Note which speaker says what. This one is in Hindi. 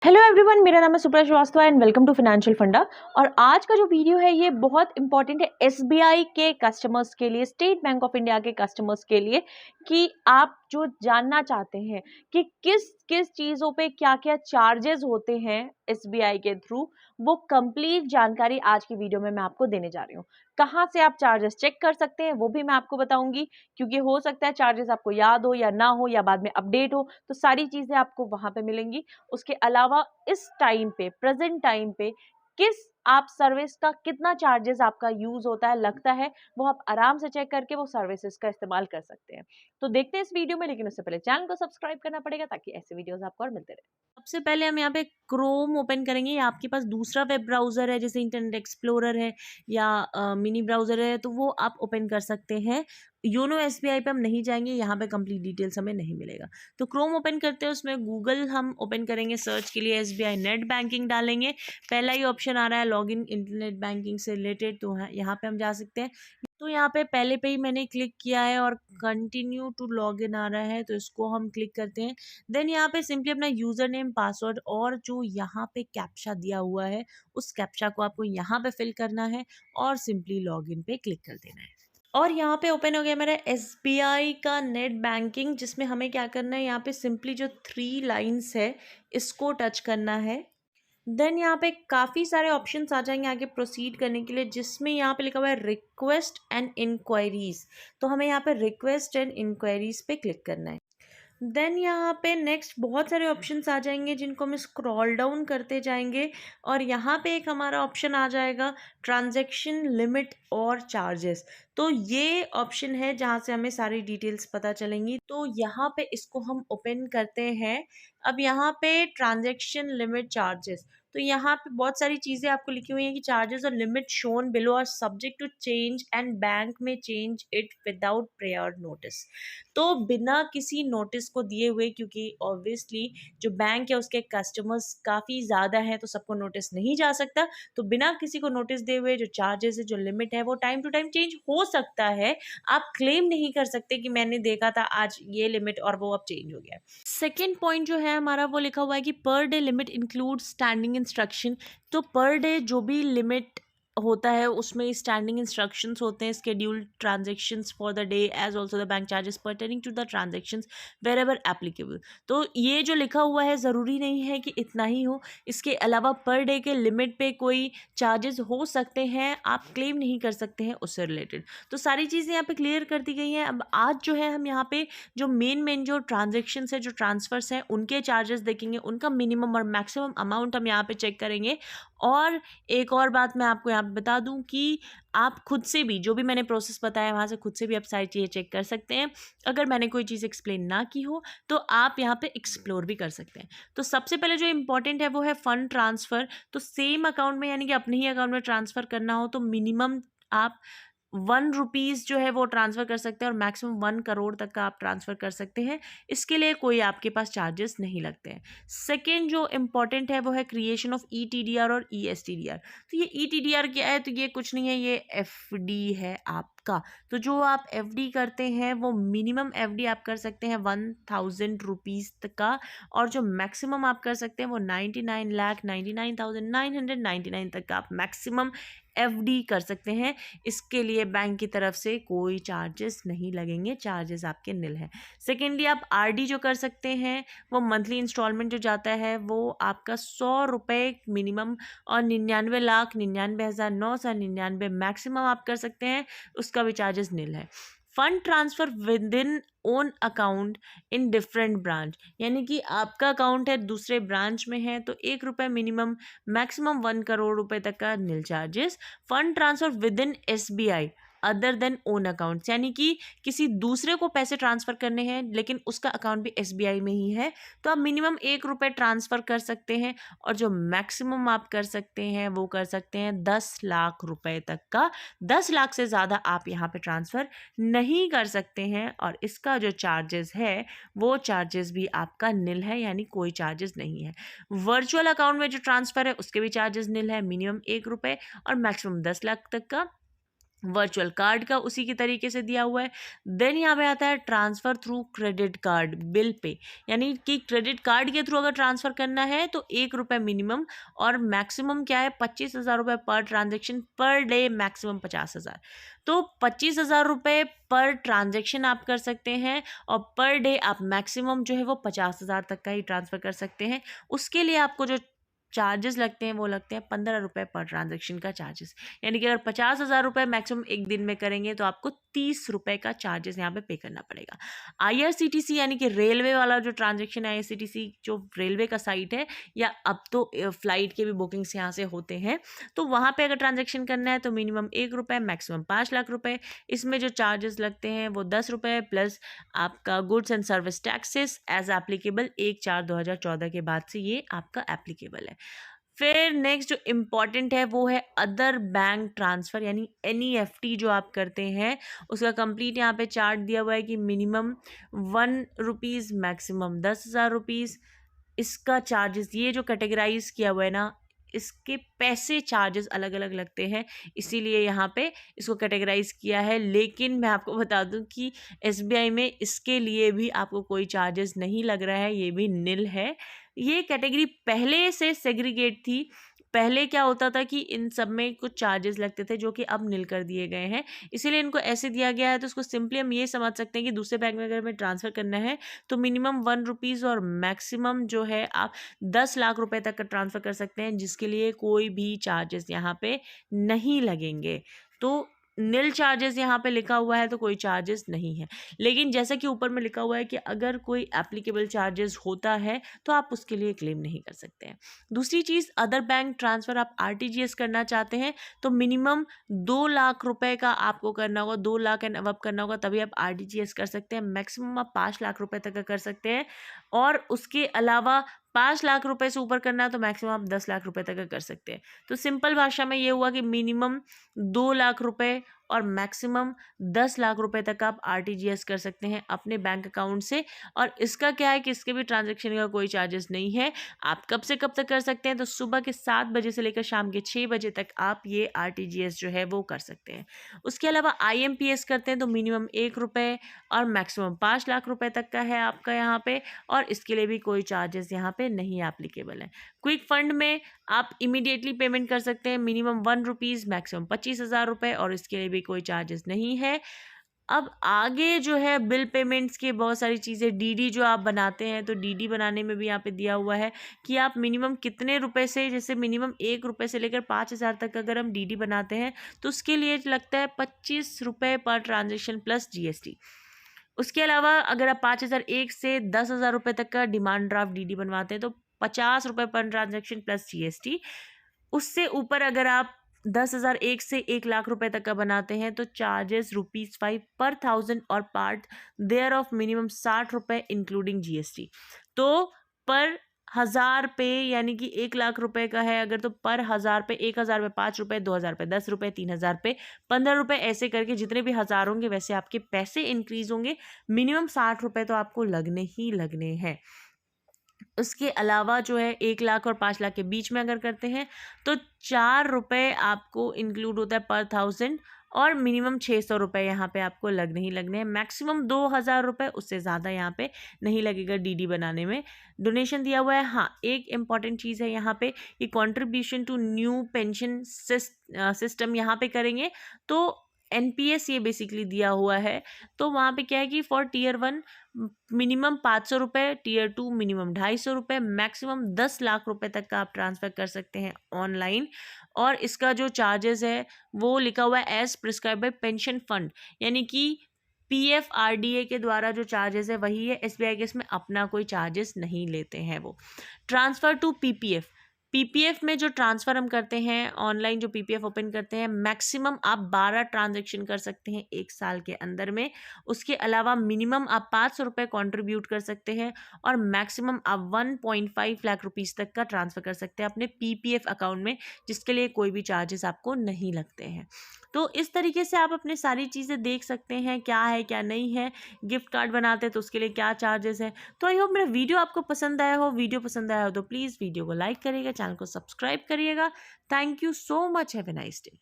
Speaker 1: हेलो एवरीवन, मेरा नाम है Supra Srivastava and welcome to financial funda. और आज का जो वीडियो है ये बहुत इंपॉर्टेंट है एसबीआई के कस्टमर्स के लिए, स्टेट बैंक ऑफ इंडिया के कस्टमर्स के लिए, कि आप जो जानना चाहते हैं कि किस किस चीज़ों पे क्या क्या चार्जेस होते हैं एसबीआई के थ्रू, वो कंप्लीट जानकारी आज की वीडियो में मैं आपको देने जा रही हूँ। कहाँ से आप चार्जेस चेक कर सकते हैं वो भी मैं आपको बताऊंगी, क्योंकि हो सकता है चार्जेस आपको याद हो या ना हो या बाद में अपडेट हो, तो सारी चीज़ें आपको वहाँ पे मिलेंगी। उसके अलावा इस टाइम पे, प्रेजेंट टाइम पे, किस आप सर्विस का कितना चार्जेस आपका यूज होता है, लगता है, वो आप आराम से चेक करके वो सर्विसेज का इस्तेमाल कर सकते हैं। तो देखते हैं इस वीडियो में, लेकिन उससे पहले चैनल को सब्सक्राइब करना पड़ेगा ताकि ऐसे वीडियोस आपको और मिलते रहे। सबसे पहले हम यहाँ पे क्रोम ओपन करेंगे, या आपके पास दूसरा वेब ब्राउजर है जैसे इंटरनेट एक्सप्लोरर है या मिनी ब्राउजर है, तो वो आप ओपन कर सकते हैं। योनो एसबीआई पे हम नहीं जाएंगे, यहाँ पे कंप्लीट डिटेल्स हमें नहीं मिलेगा। तो क्रोम ओपन करते हैं, उसमें गूगल हम ओपन करेंगे, सर्च के लिए एसबीआई नेट बैंकिंग डालेंगे। पहला ही ऑप्शन आ रहा है लॉगिन इंटरनेट बैंकिंग से रिलेटेड, तो यहाँ पे हम जा सकते हैं। तो यहाँ पे पहले पे ही मैंने क्लिक किया है और कंटिन्यू टू लॉग इन आ रहा है, तो इसको हम क्लिक करते हैं। देन यहाँ पे सिंपली अपना यूजर नेम, पासवर्ड और जो यहाँ पे कैप्चा दिया हुआ है उस कैप्चा को आपको यहाँ पे फिल करना है और सिंपली लॉग इन पे क्लिक कर देना है। और यहाँ पे ओपन हो गया मेरा एसबीआई का नेट बैंकिंग, जिसमें हमें क्या करना है, यहाँ पे सिंपली जो 3 लाइन्स है इसको टच करना है। देन यहाँ पे काफ़ी सारे ऑप्शंस आ जाएंगे आगे प्रोसीड करने के लिए, जिसमें यहाँ पे लिखा हुआ है रिक्वेस्ट एंड इंक्वायरीज। तो हमें यहाँ पे रिक्वेस्ट एंड इंक्वायरीज पे क्लिक करना है। देन यहाँ पे नेक्स्ट बहुत सारे ऑप्शंस आ जाएंगे जिनको हम स्क्रॉल डाउन करते जाएंगे, और यहाँ पे एक हमारा ऑप्शन आ जाएगा ट्रांजैक्शन लिमिट और चार्जेस। तो ये ऑप्शन है जहाँ से हमें सारी डिटेल्स पता चलेंगी। तो यहाँ पे इसको हम ओपन करते हैं। अब यहाँ पे ट्रांजैक्शन लिमिट चार्जेस, तो यहाँ पे बहुत सारी चीज़ें आपको लिखी हुई हैं कि चार्जेस और limit shown below are subject to change and bank में change it without prior notice. तो बिना किसी नोटिस को दिए हुए, क्योंकि ऑब्वियसली जो बैंक है उसके कस्टमर्स काफ़ी ज़्यादा हैं तो सबको नोटिस नहीं जा सकता, तो बिना किसी को नोटिस दिए हुए जो चार्जेस है, जो लिमिट है, वो टाइम टू टाइम चेंज हो सकता है। आप क्लेम नहीं कर सकते कि मैंने देखा था आज ये लिमिट और वो अब चेंज हो गया। सेकेंड पॉइंट जो है हमारा, वो लिखा हुआ है कि per day limit include standing instruction. तो पर डे जो भी लिमिट होता है उसमें स्टैंडिंग इंस्ट्रक्शंस होते हैं, scheduled transactions for the day as also the bank charges pertaining to the transactions where ever applicable. तो ये जो लिखा हुआ है ज़रूरी नहीं है कि इतना ही हो, इसके अलावा पर डे के लिमिट पे कोई चार्जेस हो सकते हैं, आप क्लेम नहीं कर सकते हैं उससे रिलेटेड। तो सारी चीज़ें यहाँ पे क्लियर कर दी गई हैं। अब आज जो है हम यहाँ पे जो मेन जो ट्रांजेक्शन्स है, जो ट्रांसफर्स हैं, उनके चार्जेस देखेंगे, उनका मिनिमम और मैक्सिमम अमाउंट हम यहाँ पे चेक करेंगे। और एक और बात मैं आपको यहाँ पे बता दूं कि आप खुद से भी, जो भी मैंने प्रोसेस बताया वहाँ से खुद से भी आप सारी चीज़ें चेक कर सकते हैं। अगर मैंने कोई चीज़ एक्सप्लेन ना की हो तो आप यहाँ पे एक्सप्लोर भी कर सकते हैं। तो सबसे पहले जो इंपॉर्टेंट है वो है फंड ट्रांसफ़र। तो सेम अकाउंट में, यानी कि अपने ही अकाउंट में ट्रांसफ़र करना हो तो मिनिमम आप 1 रुपीज़ जो है वो ट्रांसफ़र कर सकते हैं और मैक्सिमम 1 करोड़ तक का आप ट्रांसफ़र कर सकते हैं। इसके लिए कोई आपके पास चार्जेस नहीं लगते हैं। सेकेंड जो इम्पॉर्टेंट है वो है क्रिएशन ऑफ ईटीडीआर और ईएसटीडीआर। तो ये ईटीडीआर क्या है, तो ये कुछ नहीं है, ये एफडी है आपका। तो जो आप एफडी करते हैं वो मिनिमम एफडी आप कर सकते हैं 1000 रुपीज़ तक का, और जो मैक्सिमम आप कर सकते हैं वो 99,99,999 तक का आप मैक्सिमम एफडी कर सकते हैं। इसके लिए बैंक की तरफ से कोई चार्जेस नहीं लगेंगे, चार्जेस आपके निल हैं। सेकेंडली आप आरडी जो कर सकते हैं वो मंथली इंस्टॉलमेंट जो जाता है वो आपका 100 रुपये मिनिमम और 99,99,999 मैक्सिमम आप कर सकते हैं, उसका भी चार्जेस निल है। Fund transfer with in own account in different branch, यानी कि आपका अकाउंट है दूसरे ब्रांच में है तो 1 रुपये मिनिमम, मैक्सिमम 1 करोड़ रुपए तक का nil charges. Fund transfer within SBI other than own accounts, यानी कि किसी दूसरे को पैसे ट्रांसफ़र करने हैं लेकिन उसका अकाउंट भी एसबीआई में ही है, तो आप मिनिमम 1 रुपये ट्रांसफ़र कर सकते हैं, और जो मैक्सिमम आप कर सकते हैं वो कर सकते हैं 10 लाख रुपए तक का। 10 लाख से ज़्यादा आप यहाँ पे ट्रांसफ़र नहीं कर सकते हैं, और इसका जो चार्जेस है वो चार्जेस भी आपका निल है, यानी कोई चार्जेस नहीं है। वर्चुअल अकाउंट में जो ट्रांसफ़र है उसके भी चार्जेस निल है, मिनिमम 1 रुपये और मैक्सिमम 10 लाख तक का। वर्चुअल कार्ड का उसी के तरीके से दिया हुआ है। देन यहाँ पे आता है transfer through credit card bill pay, यानी कि क्रेडिट कार्ड के थ्रू अगर ट्रांसफ़र करना है तो ₹1 मिनिमम, और मैक्सिमम क्या है ₹25,000 per transaction per day, maximum 50,000। तो ₹25,000 पर ट्रांजेक्शन आप कर सकते हैं, और पर डे आप मैक्सिमम जो है वो 50,000 तक का ही ट्रांसफ़र कर सकते हैं। उसके लिए आपको जो चार्जेस लगते हैं वो लगते हैं ₹15 पर ट्रांजेक्शन का चार्जेस, यानी कि अगर ₹50,000 मैक्सिमम एक दिन में करेंगे तो आपको ₹30 का चार्जेस यहाँ पे करना पड़ेगा। IRCTC यानी कि रेलवे वाला जो ट्रांजेक्शन है, IRCTC जो रेलवे का साइट है, या अब तो फ्लाइट के भी बुकिंग्स यहाँ से होते हैं, तो वहाँ पे अगर ट्रांजेक्शन करना है तो मिनिमम ₹1, मैक्सिमम ₹5,00,000। इसमें जो चार्जेस लगते हैं वो ₹10 प्लस आपका goods and service taxes as applicable 1/4/2014 के बाद से ये आपका एप्लीकेबल है। फिर नेक्स्ट जो इम्पॉर्टेंट है वो है अदर बैंक ट्रांसफ़र, यानी NEFT जो आप करते हैं उसका कंप्लीट यहाँ पे चार्ट दिया हुआ है कि मिनिमम ₹1, मैक्सिमम ₹10,000। इसका चार्जेस, ये जो कैटेगराइज किया हुआ है ना, इसके पैसे चार्जेस अलग अलग लगते हैं, इसीलिए यहाँ पे इसको कैटेगराइज किया है। लेकिन मैं आपको बता दूं कि SBI में इसके लिए भी आपको कोई चार्जेस नहीं लग रहा है, ये भी निल है। ये कैटेगरी पहले से सेग्रीगेट थी। पहले क्या होता था कि इन सब में कुछ चार्जेस लगते थे जो कि अब निल कर दिए गए हैं, इसीलिए इनको ऐसे दिया गया है। तो उसको सिंपली हम ये समझ सकते हैं कि दूसरे बैंक में अगर हमें ट्रांसफ़र करना है तो मिनिमम ₹1 और मैक्सिमम जो है आप 10 लाख रुपए तक का ट्रांसफ़र कर सकते हैं, जिसके लिए कोई भी चार्जेस यहाँ पे नहीं लगेंगे। तो निल चार्जेस यहाँ पे लिखा हुआ है तो कोई चार्जेस नहीं है। लेकिन जैसा कि ऊपर में लिखा हुआ है कि अगर कोई एप्लीकेबल चार्जेस होता है तो आप उसके लिए क्लेम नहीं कर सकते हैं। दूसरी चीज़, अदर बैंक ट्रांसफ़र आप RTGS करना चाहते हैं तो मिनिमम 2 लाख रुपए का आपको करना होगा, 2 लाख एंड अबव करना होगा, तभी आप RTGS कर सकते हैं। मैक्सिमम आप 5 लाख रुपए तक का कर सकते हैं, और उसके अलावा 5 लाख रुपए से ऊपर करना है तो मैक्सिमम आप 10 लाख रुपए तक का कर सकते हैं। तो सिंपल भाषा में ये हुआ कि मिनिमम 2 लाख रुपए और मैक्सिमम 10 लाख रुपए तक आप RTGS कर सकते हैं अपने बैंक अकाउंट से। और इसका क्या है कि इसके भी ट्रांजैक्शन का कोई चार्जेस नहीं है। आप कब से कब तक कर सकते हैं, तो सुबह के 7 बजे से लेकर शाम के 6 बजे तक आप ये RTGS जो है वो कर सकते हैं। उसके अलावा IMPS करते हैं तो मिनिमम ₹1 और मैक्सिमम 5 लाख रुपए तक का है आपका यहाँ पे, और इसके लिए भी कोई चार्जेस यहाँ पे नहीं एप्लीकेबल है। क्विक फंड में आप इमीडिएटली पेमेंट कर सकते हैं, मिनिमम ₹1, मैक्सिमम ₹25,000, और इसके लिए भी कोई चार्जेस नहीं है। अब आगे जो है बिल पेमेंट्स के बहुत सारी चीज़ें, DD जो आप बनाते हैं तो DD बनाने में भी यहाँ पे दिया हुआ है कि आप मिनिमम कितने रुपए से, जैसे मिनिमम ₹1 से लेकर 5,000 तक अगर हम DD बनाते हैं तो उसके लिए लगता है ₹25 पर ट्रांजेक्शन प्लस GST। उसके अलावा अगर आप 5,001 से 10,000 रुपये तक का डिमांड ड्राफ्ट DD बनवाते हैं तो ₹50 पर ट्रांजैक्शन प्लस GST। उससे ऊपर अगर आप 10,001 से 1 लाख रुपए तक का बनाते हैं तो चार्जेस ₹5 पर 1000 और part thereof minimum ₹60 including GST। तो पर 1000 पे, यानी कि 1 लाख रुपए का है अगर, तो पर 1000 पे 1000 पे ₹5, 2000 पे ₹10, 3000 पे ₹15, ऐसे करके जितने भी हज़ार होंगे वैसे आपके पैसे इंक्रीज होंगे। मिनिमम ₹60 तो आपको लगने ही लगने हैं। उसके अलावा जो है 1 लाख और 5 लाख के बीच में अगर करते हैं तो ₹4 आपको इंक्लूड होता है पर 1000, और मिनिमम ₹600 यहाँ पे आपको लगने ही लगने हैं। मैक्सिमम ₹2000, उससे ज़्यादा यहाँ पे नहीं लगेगा DD बनाने में। डोनेशन दिया हुआ है। हाँ, एक इम्पॉर्टेंट चीज़ है यहाँ पे कि contribution to new pension system यहाँ पे करेंगे तो NPS ये बेसिकली दिया हुआ है। तो वहाँ पे क्या है कि for Tier 1 minimum ₹500, Tier 2 minimum ₹250, maximum 10 lakh रुपए तक का आप ट्रांसफ़र कर सकते हैं ऑनलाइन। और इसका जो चार्जेस है वो लिखा हुआ है as prescribe by pension fund, यानी कि PFRDA के द्वारा जो चार्जेस है वही है। SBI के इसमें अपना कोई चार्जेस नहीं लेते हैं वो। ट्रांसफ़र टू PPF में जो ट्रांसफ़र हम करते हैं ऑनलाइन, जो PPF ओपन करते हैं, मैक्सिमम आप 12 ट्रांजैक्शन कर सकते हैं 1 साल के अंदर में। उसके अलावा मिनिमम आप ₹500 कंट्रीब्यूट कर सकते हैं, और मैक्सिमम आप 1.5 लाख रुपीज़ तक का ट्रांसफ़र कर सकते हैं अपने PPF अकाउंट में, जिसके लिए कोई भी चार्जेस आपको नहीं लगते हैं। तो इस तरीके से आप अपने सारी चीज़ें देख सकते हैं क्या है क्या नहीं है। गिफ्ट कार्ड बनाते हैं तो उसके लिए क्या चार्जेस है। तो आई होप मेरा वीडियो आपको पसंद आया हो। वीडियो पसंद आया हो तो प्लीज़ वीडियो को लाइक करिएगा, चैनल को सब्सक्राइब करिएगा। Thank you so much. Have a nice day.